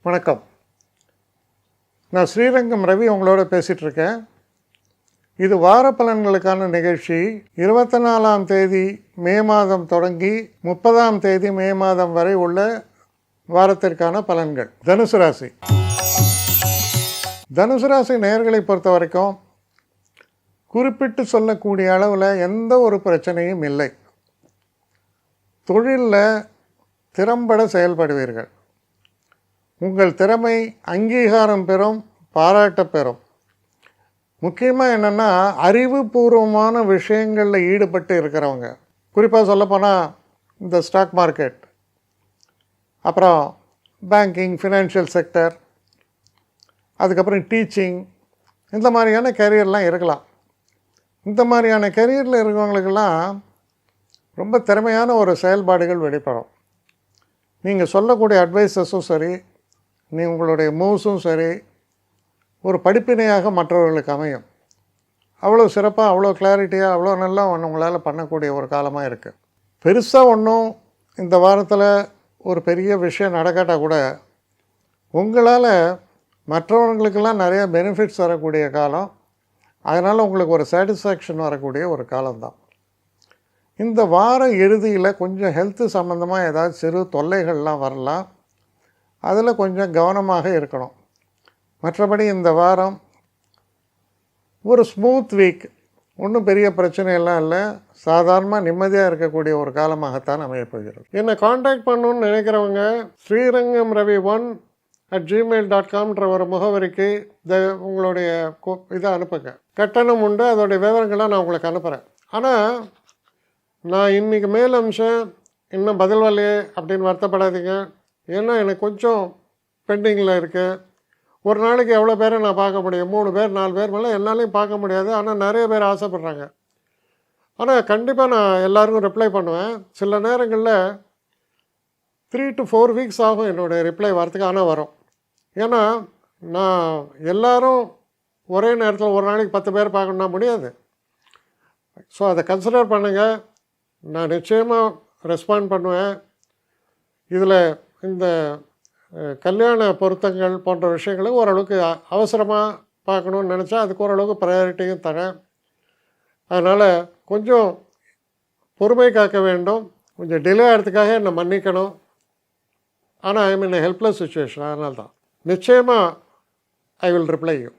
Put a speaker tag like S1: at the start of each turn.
S1: வணக்கம். நான் ஸ்ரீரங்கம் ரவி உங்களோட பேசிகிட்ருக்கேன். இது வார பலன்களுக்கான நிகழ்ச்சி. 24ஆம் தேதி மே மாதம் தொடங்கி 30ஆம் தேதி மே மாதம் வரை உள்ள வாரத்திற்கான பலன்கள். தனுசு ராசி. தனுசு ராசி நேயர்களை பொறுத்த வரைக்கும் குறிப்பிட்டு சொல்லக்கூடிய அளவில் எந்த ஒரு பிரச்சனையும் இல்லை. தொழிலில் திறம்பட செயல்படுவீர்கள். உங்கள் திறமை அங்கீகாரம் பெறும், பாராட்ட பெறும். முக்கியமாக என்னென்னா, அறிவுபூர்வமான விஷயங்களில் ஈடுபட்டு இருக்கிறவங்க, குறிப்பாக சொல்லப்போனால் இந்த ஸ்டாக் மார்க்கெட், அப்புறம் பேங்கிங், ஃபினான்ஷியல் செக்டர், அதுக்கப்புறம் டீச்சிங், இந்த மாதிரியான கரியர்லாம் இருக்கலாம். இந்த மாதிரியான கரியரில் இருக்கிறவங்களுக்கெல்லாம் ரொம்ப திறமையான ஒரு செயல்பாடுகள் வெளிப்படும். நீங்கள் சொல்லக்கூடிய அட்வைஸஸும் சரி, உங்களுடைய மூவ்ஸும் சரி, ஒரு படிப்பினையாக மற்றவர்களுக்கு அமையும். அவ்வளோ சிறப்பாக, அவ்வளோ கிளாரிட்டியாக, அவ்வளோ நல்லா உங்களால் பண்ணக்கூடிய ஒரு காலமாக இருக்குது. பெருசாக ஒன்றும் இந்த வாரத்தில் ஒரு பெரிய விஷயம் நடக்காட்டால் கூட உங்களால் மற்றவர்களுக்கெல்லாம் நிறைய பெனிஃபிட்ஸ் வரக்கூடிய காலம். அதனால் உங்களுக்கு ஒரு சாட்டிஸ்ஃபேக்ஷன் வரக்கூடிய ஒரு காலம்தான். இந்த வார இறுதியில் கொஞ்சம் ஹெல்த்து சம்மந்தமாக ஏதாவது சிறு தொல்லைகள்லாம் வரலாம். அதில் கொஞ்சம் கவனமாக இருக்கணும். மற்றபடி இந்த வாரம் ஒரு ஸ்மூத் வீக், ஒன்றும் பெரிய பிரச்சனையெல்லாம் இல்லை. சாதாரணமாக நிம்மதியாக இருக்கக்கூடிய ஒரு காலமாகத்தான் அமையப்போகிறது. என்னை காண்டாக்ட் பண்ணணுன்னு நினைக்கிறவங்க ஸ்ரீரங்கம் ரவி 1@gmail.comன்ற ஒரு முகவரிக்கு உங்களுடைய இதை அனுப்புங்க. கட்டணம் உண்டு, அதோடைய விவரங்களை நான் உங்களுக்கு அனுப்புகிறேன். ஆனால் நான் இன்றைக்கி மேல் அம்சம் இன்னும் பதில் வரலையே அப்படின்னு வருத்தப்படாதீங்க. ஏன்னா எனக்கு கொஞ்சம் பெண்டிங்கில் இருக்குது. ஒரு நாளைக்கு எவ்வளோ பேரை நான் பார்க்க முடியும்? 3 பேர் 4 பேர் மேலே என்னாலையும் பார்க்க முடியாது. ஆனால் நிறைய பேர் ஆசைப்பட்றாங்க. ஆனால் கண்டிப்பாக நான் எல்லாருக்கும் ரிப்ளை பண்ணுவேன். சில நேரங்களில் 3 to 4 வீக்ஸ் ஆகும் என்னுடைய ரிப்ளை வரத்துக்கு. ஆனால் வரும். ஏன்னா நான் எல்லோரும் ஒரே நேரத்தில் ஒரு நாளைக்கு 10 பேர் பார்க்கணுன்னா முடியாது. ஸோ அதை கன்சிடர் பண்ணுங்கள். நான் நிச்சயமாக ரெஸ்பாண்ட் பண்ணுவேன். இதில் இந்த கல்யாண பொருத்தங்கள் போன்ற விஷயங்களை ஓரளவுக்கு அவசரமாக பார்க்கணுன்னு நினச்சா அதுக்கு ஓரளவுக்கு ப்ரையாரிட்டியும் தரேன். அதனால் கொஞ்சம் பொறுமை காக்க வேண்டும். கொஞ்சம் டிலே ஆகிறதுக்காக என்னை மன்னிக்கணும். ஆனால் ஐ மீன் ஹெல்ப்லெஸ் சுச்சுவேஷன். அதனால தான் நிச்சயமாக ஐ வில் ரிப்ளை யூ.